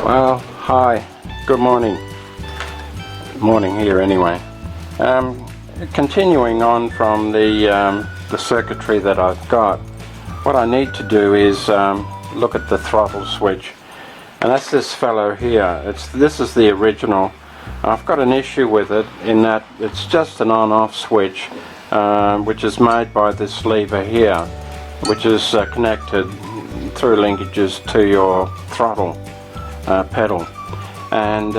Well, hi, good morning. Morning here anyway. Continuing on from the circuitry that I've got, what I need to do is look at the throttle switch, and that's this fellow here. This is the original. I've got an issue with it in that it's just an on-off switch, which is made by this lever here, which is connected through linkages to your throttle pedal, and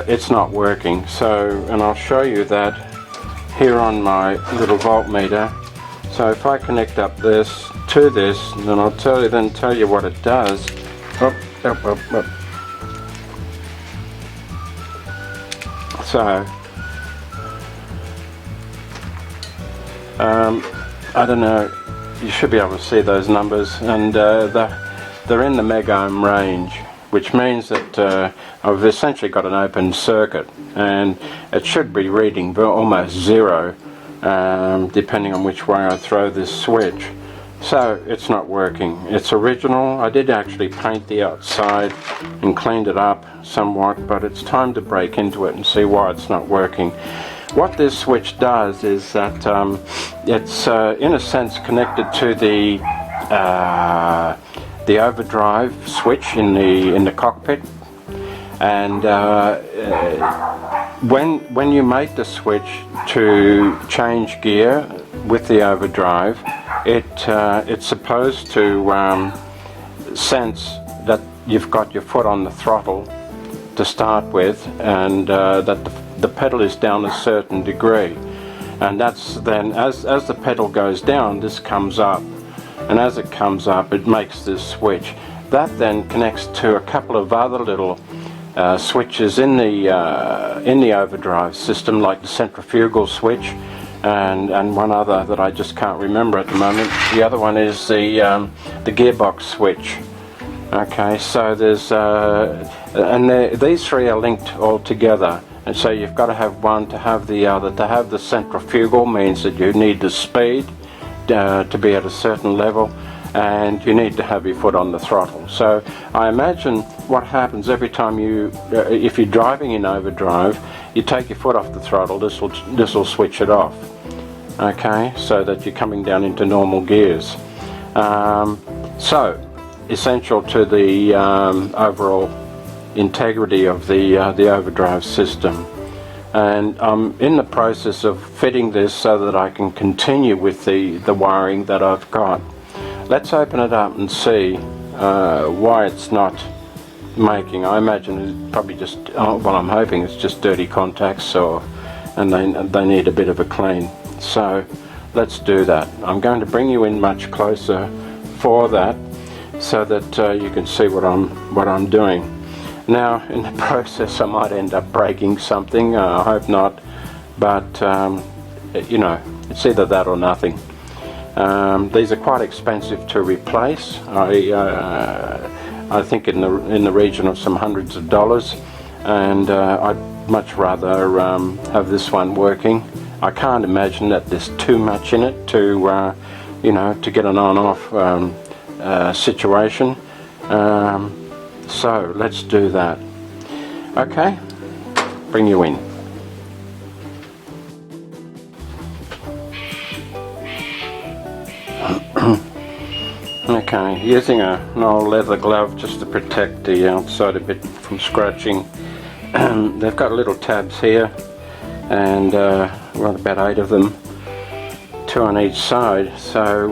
it's not working. And I'll show you that here on my little voltmeter. So if I connect up this to this, then I'll tell you what it does. Up. So I don't know, you should be able to see those numbers, and they're in the mega ohm range, which means that I've essentially got an open circuit, and it should be reading almost zero, depending on which way I throw this switch. So it's not working. It's original. I did actually paint the outside and cleaned it up somewhat, but it's time to break into it and see why it's not working. What this switch does is that it's in a sense connected to the overdrive switch in the cockpit, and when you make the switch to change gear with the overdrive, it's supposed to sense that you've got your foot on the throttle to start with, and that the pedal is down a certain degree, and that's then as the pedal goes down, this comes up. And as it comes up, it makes this switch. That then connects to a couple of other little switches in the overdrive system, like the centrifugal switch, and one other that I just can't remember at the moment. The other one is the gearbox switch. Okay, so there's these three are linked all together, and so you've got to have one to have the other. To have the centrifugal means that you need the speed to be at a certain level, and you need to have your foot on the throttle. So I imagine what happens every time if you're driving in overdrive, you take your foot off the throttle, this will switch it off. Okay, so that you're coming down into normal gears. So essential to the overall integrity of the overdrive system. And I'm in the process of fitting this so that I can continue with the wiring that I've got. Let's open it up and see why it's not making. I imagine it's probably just, well, I'm hoping it's just dirty contacts, and they need a bit of a clean. So let's do that. I'm going to bring you in much closer for that, so that you can see what I'm doing. Now, in the process, I might end up breaking something. I hope not, but you know, it's either that or nothing. These are quite expensive to replace. I think in the region of some hundreds of dollars, and I'd much rather have this one working. I can't imagine that there's too much in it to you know, to get an on-off situation. So let's do that. Okay, bring you in. Okay, using an old leather glove just to protect the outside a bit from scratching. They've got little tabs here, and well, about 8 of them, 2 on each side. So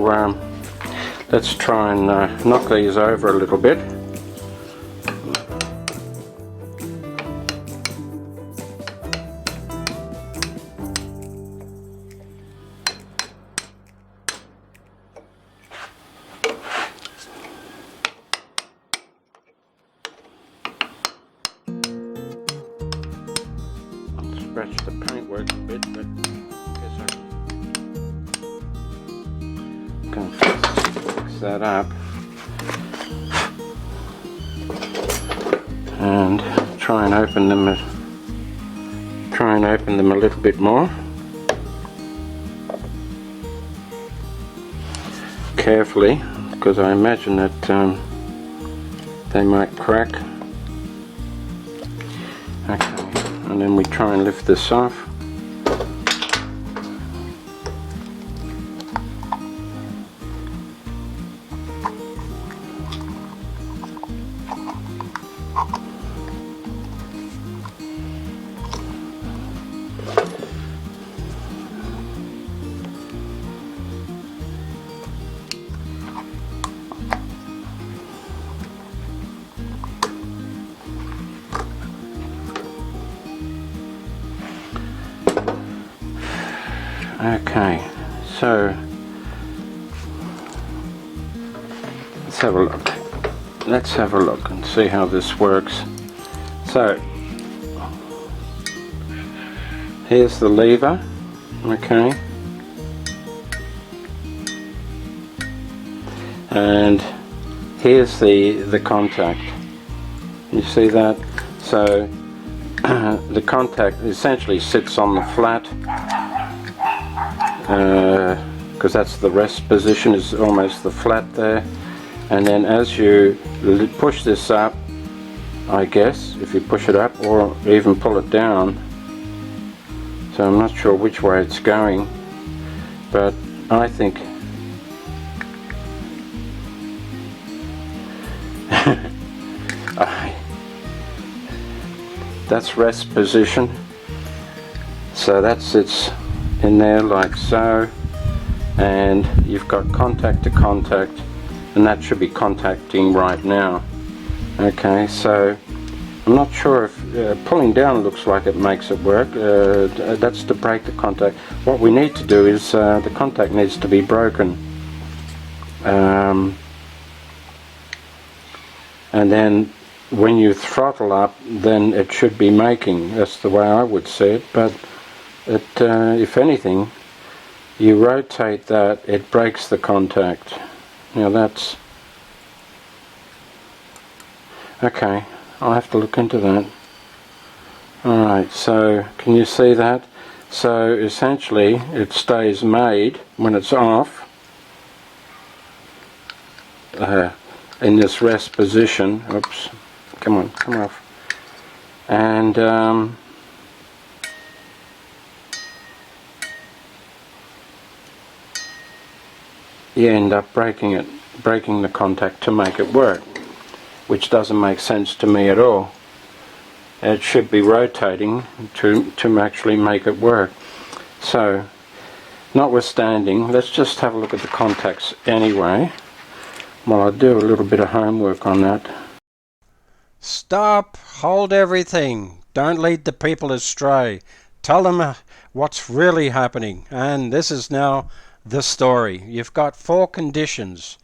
let's try and knock these over a little bit. Scratch the paintwork a bit, but I guess I can fix that up and try and open them a little bit more carefully, because I imagine that they might crack. and then we try and lift this off. Okay, so let's have a look. Let's have a look and see how this works. So here's the lever, okay, and here's the contact. You see that? So the contact essentially sits on the flat, because that's the rest position, is almost the flat there, and then as you push this up, I guess, if you push it up or even pull it down, so I'm not sure which way it's going, but I think that's rest position, so that sits in there like so, and you've got contact to contact, and that should be contacting right now. Okay, so I'm not sure if pulling down looks like it makes it work. That's to break the contact. What we need to do is the contact needs to be broken, and then when you throttle up, then it should be making. That's the way I would see it, but if anything, you rotate that, it breaks the contact. Now that's okay, I'll have to look into that. Alright, so can you see that? So essentially it stays made when it's off in this rest position. Oops, come on, come off. And you end up breaking the contact to make it work, which doesn't make sense to me at all. It should be rotating to actually make it work. So, notwithstanding, let's just have a look at the contacts anyway, while I do a little bit of homework on that. Stop, hold everything, don't lead the people astray, tell them what's really happening. And this is now the story. You've got 4 conditions,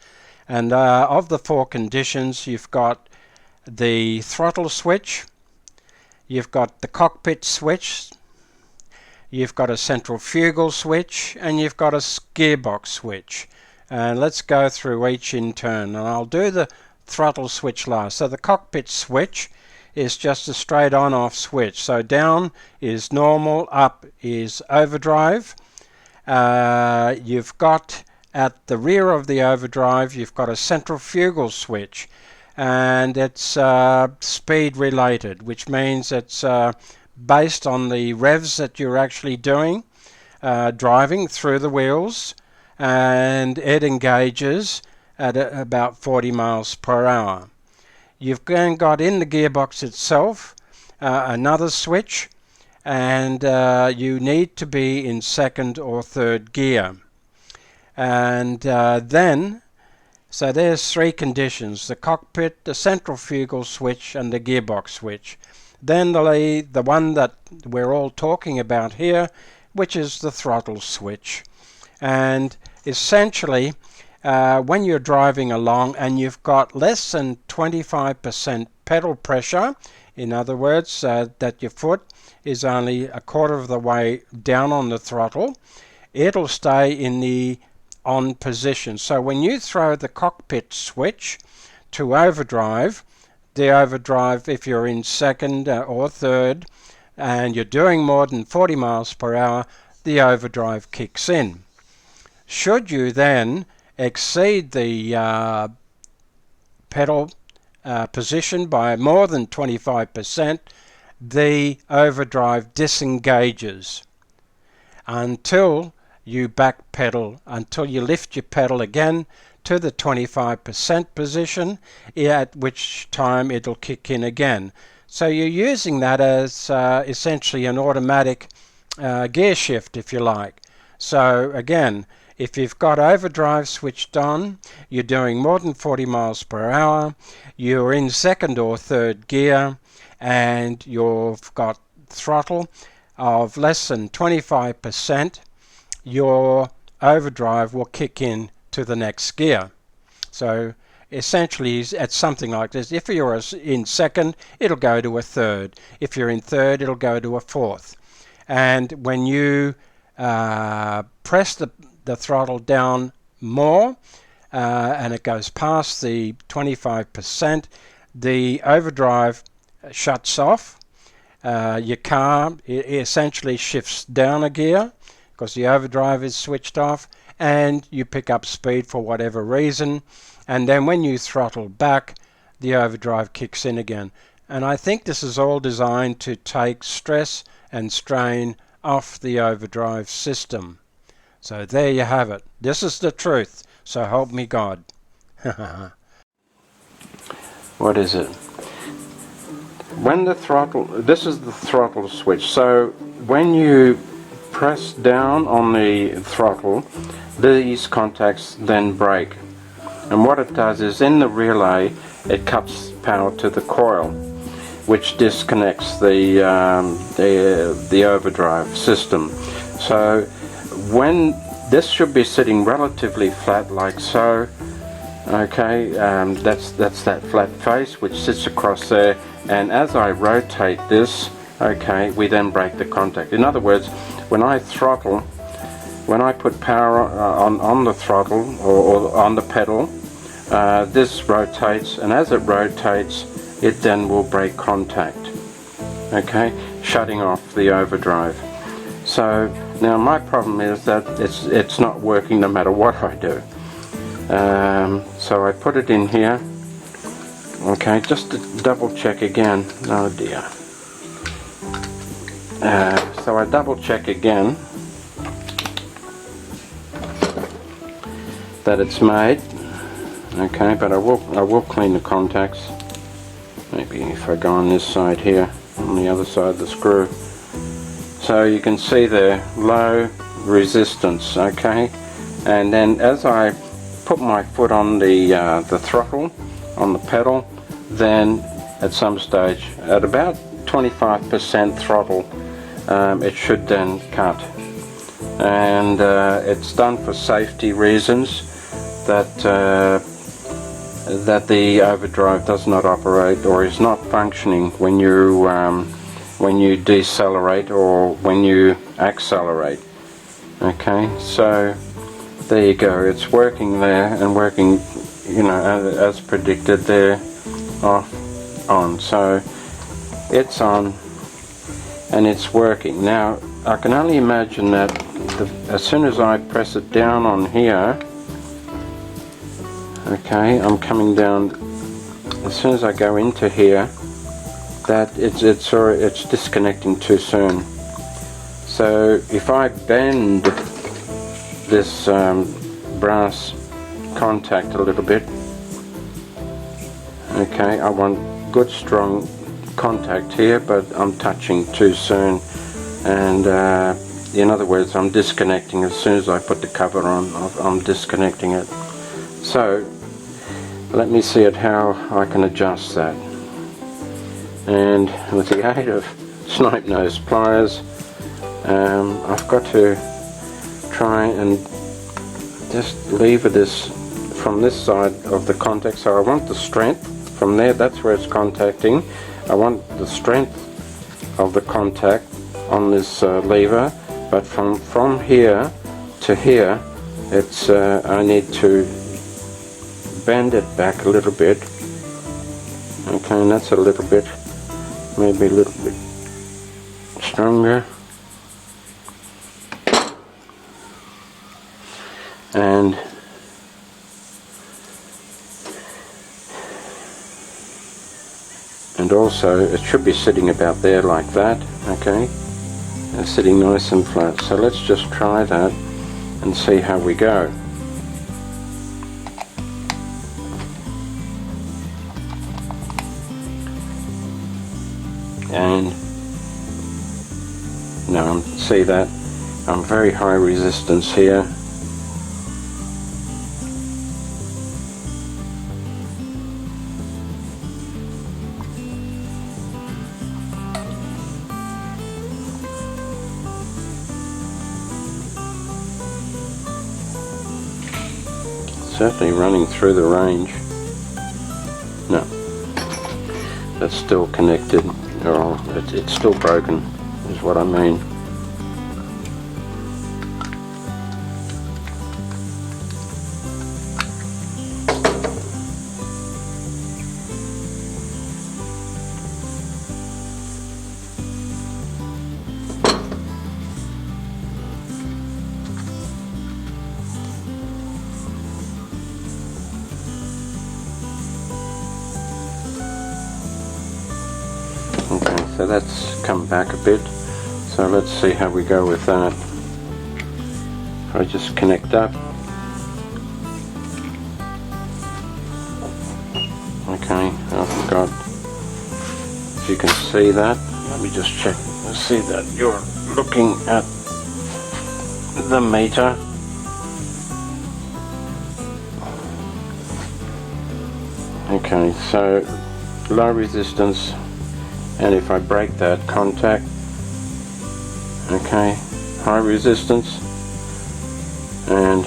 and of the 4 conditions, you've got the throttle switch, you've got the cockpit switch, you've got a centrifugal switch, and you've got a gearbox switch. And let's go through each in turn, and I'll do the throttle switch last. So the cockpit switch is just a straight on off switch. So down is normal, up is overdrive. You've got at the rear of the overdrive, you've got a centrifugal switch, and it's speed related, which means it's based on the revs that you're actually doing, driving through the wheels, and it engages at about 40 miles per hour. You've then got in the gearbox itself another switch, and you need to be in 2nd or 3rd gear. And then, so there's 3 conditions: the cockpit, the centrifugal switch, and the gearbox switch. Then the one that we're all talking about here, which is the throttle switch. And essentially, when you're driving along and you've got less than 25% pedal pressure, in other words, that your foot is only a quarter of the way down on the throttle, it'll stay in the on position. So when you throw the cockpit switch to overdrive, the overdrive, if you're in 2nd or 3rd and you're doing more than 40 miles per hour, the overdrive kicks in. Should you then exceed the pedal position by more than 25%, the overdrive disengages until you backpedal, until you lift your pedal again to the 25% position, at which time it'll kick in again. So you're using that as essentially an automatic gear shift, if you like. So again, if you've got overdrive switched on, you're doing more than 40 miles per hour, you're in second or third gear, and you've got throttle of less than 25%, your overdrive will kick in to the next gear. So essentially it's something like this. If you're in second, it'll go to a third. If you're in third, it'll go to a fourth. And when you press the throttle down more, and it goes past the 25%, the overdrive shuts off. Your car essentially shifts down a gear because the overdrive is switched off, and you pick up speed for whatever reason, and then when you throttle back, the overdrive kicks in again. And I think this is all designed to take stress and strain off the overdrive system. So there you have it. This is the truth, so help me God. What is it? When the throttle, this is the throttle switch, so when you press down on the throttle, these contacts then break, and what it does is in the relay it cuts power to the coil, which disconnects the overdrive system. So when this should be sitting relatively flat like so, okay, that's that flat face which sits across there, and as I rotate this, okay, we then break the contact. In other words, when I throttle, when I put power on the throttle or on the pedal, this rotates, and as it rotates, it then will break contact, okay, shutting off the overdrive. So now my problem is that it's not working no matter what I do. So I put it in here, okay, just to double check again. Oh dear. So I double check again that it's made, okay, but I will clean the contacts. Maybe if I go on this side here, on the other side of the screw. So you can see there, low resistance, okay, and then as I put my foot on the throttle, on the pedal, then at some stage, at about 25% throttle, it should then cut. And it's done for safety reasons, that the overdrive does not operate or is not functioning when you decelerate or when you accelerate. Okay, so there you go, it's working there and working, you know, as predicted there, off, on. So it's on and it's working. Now I can only imagine that as soon as I press it down on here, okay, I'm coming down, as soon as I go into here, that it's disconnecting too soon. So if I bend this brass contact a little bit, okay, I want good strong contact here, but I'm touching too soon, and in other words, I'm disconnecting as soon as I put the cover on. I'm disconnecting it. So let me see at how I can adjust that, and with the aid of snipe nose pliers, I've got to try and just lever this from this side of the contact. So I want the strength from there, that's where it's contacting. I want the strength of the contact on this lever, but from here to here, it's I need to bend it back a little bit. Okay, and that's a little bit, maybe a little bit stronger. And and also it should be sitting about there like that, okay, and sitting nice and flat. So let's just try that and see how we go. And now see that I'm very high resistance here. Certainly running through the range. No, that's still connected, or it's still broken, is what I mean. Okay, so that's come back a bit, so let's see how we go with that. If I just connect up. Okay, I've got, if you can see that, let me just check, see that you're looking at the meter. Okay, so low resistance, and if I break that contact, okay, high resistance, and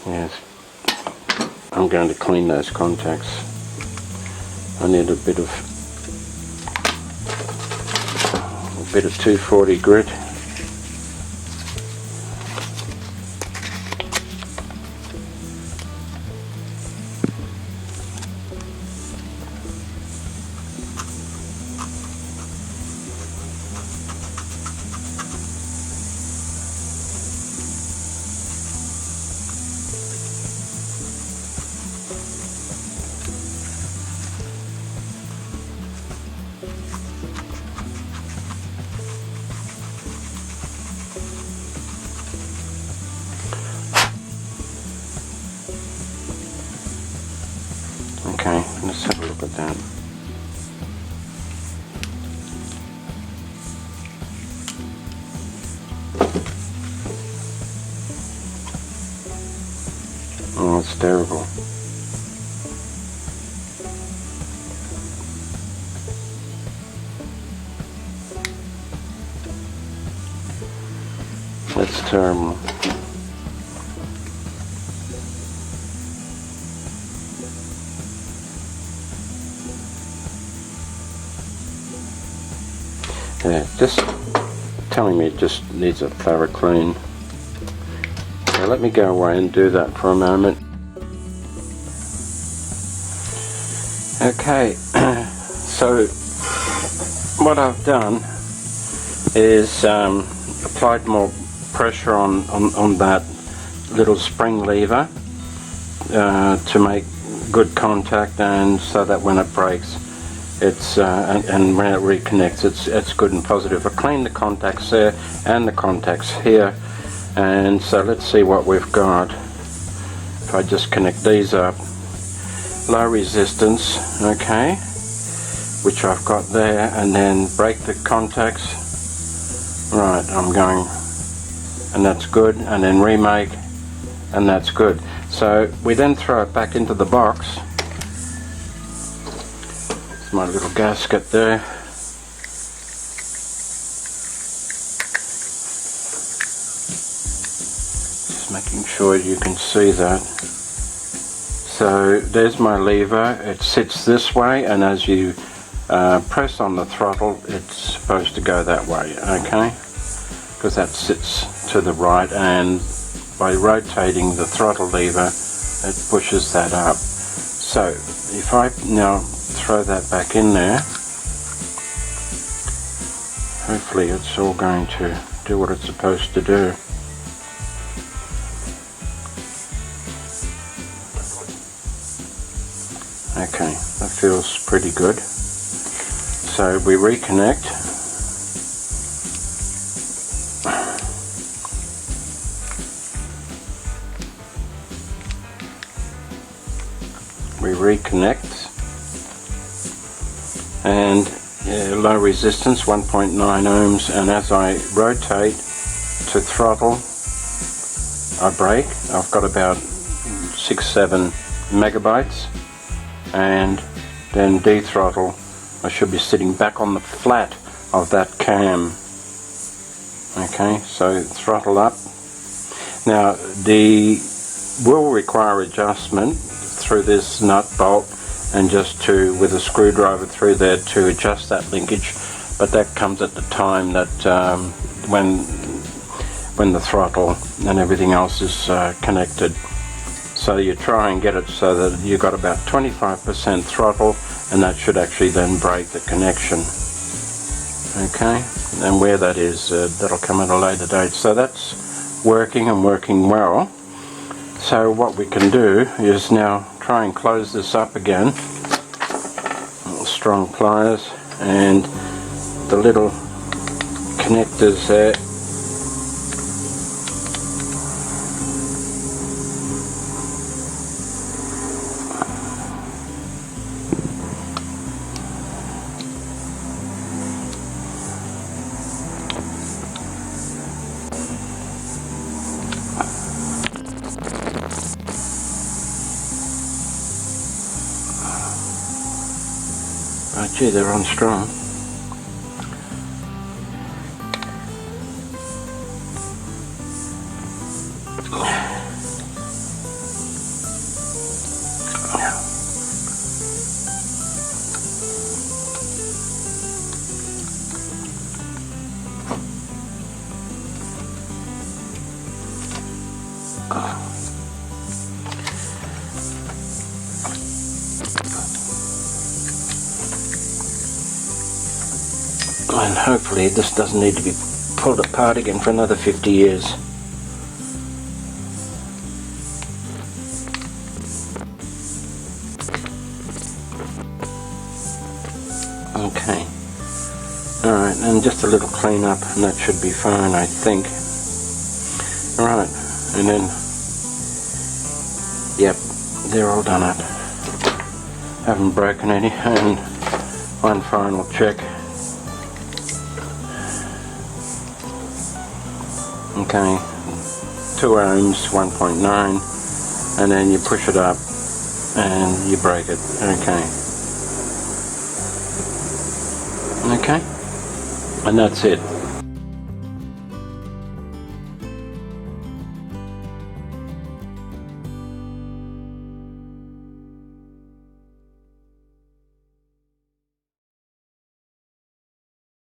yes, I'm going to clean those contacts. I need a bit of 240 grit. Okay, let's have a look at that. Oh, it's terrible. That's terrible. Yeah, just telling me it just needs a thorough clean. So let me go away and do that for a moment. Okay, so what I've done is applied more pressure on that little spring lever to make good contact, and so that when it breaks, it's and when it reconnects, it's good and positive. I cleaned the contacts there and the contacts here, and so let's see what we've got. If I just connect these up, low resistance, okay, which I've got there, and then break the contacts. Right, I'm going, and that's good, and then remake, and that's good. So we then throw it back into the box. It's my little gasket there. Just making sure you can see that. So there's my lever. It sits this way, and as you press on the throttle, it's supposed to go that way, okay? Because that sits to the right, and by rotating the throttle lever, it pushes that up. So if I now throw that back in there, hopefully it's all going to do what it's supposed to do. Okay, that feels pretty good. So we reconnect. We reconnect, and low resistance, 1.9 ohms, and as I rotate to throttle, I brake. I've got about 6-7 megabytes, and then dethrottle. I should be sitting back on the flat of that cam. Okay, so throttle up. Now the will require adjustment through this nut bolt, and just to with a screwdriver through there to adjust that linkage, but that comes at the time that when the throttle and everything else is connected. So you try and get it so that you've got about 25% throttle, and that should actually then break the connection. Okay, and where that is, that'll come at a later date. So that's working and working well. So what we can do is now try and close this up again. Strong pliers and the little connectors there. Oh gee, they're on strong. And hopefully this doesn't need to be pulled apart again for another 50 years. Okay. Alright, and just a little clean up and that should be fine, I think. Alright, and then, yep, they're all done up. Haven't broken any, and one final check. Okay, 2 ohms, 1.9, and then you push it up and you break it. Okay, and that's it.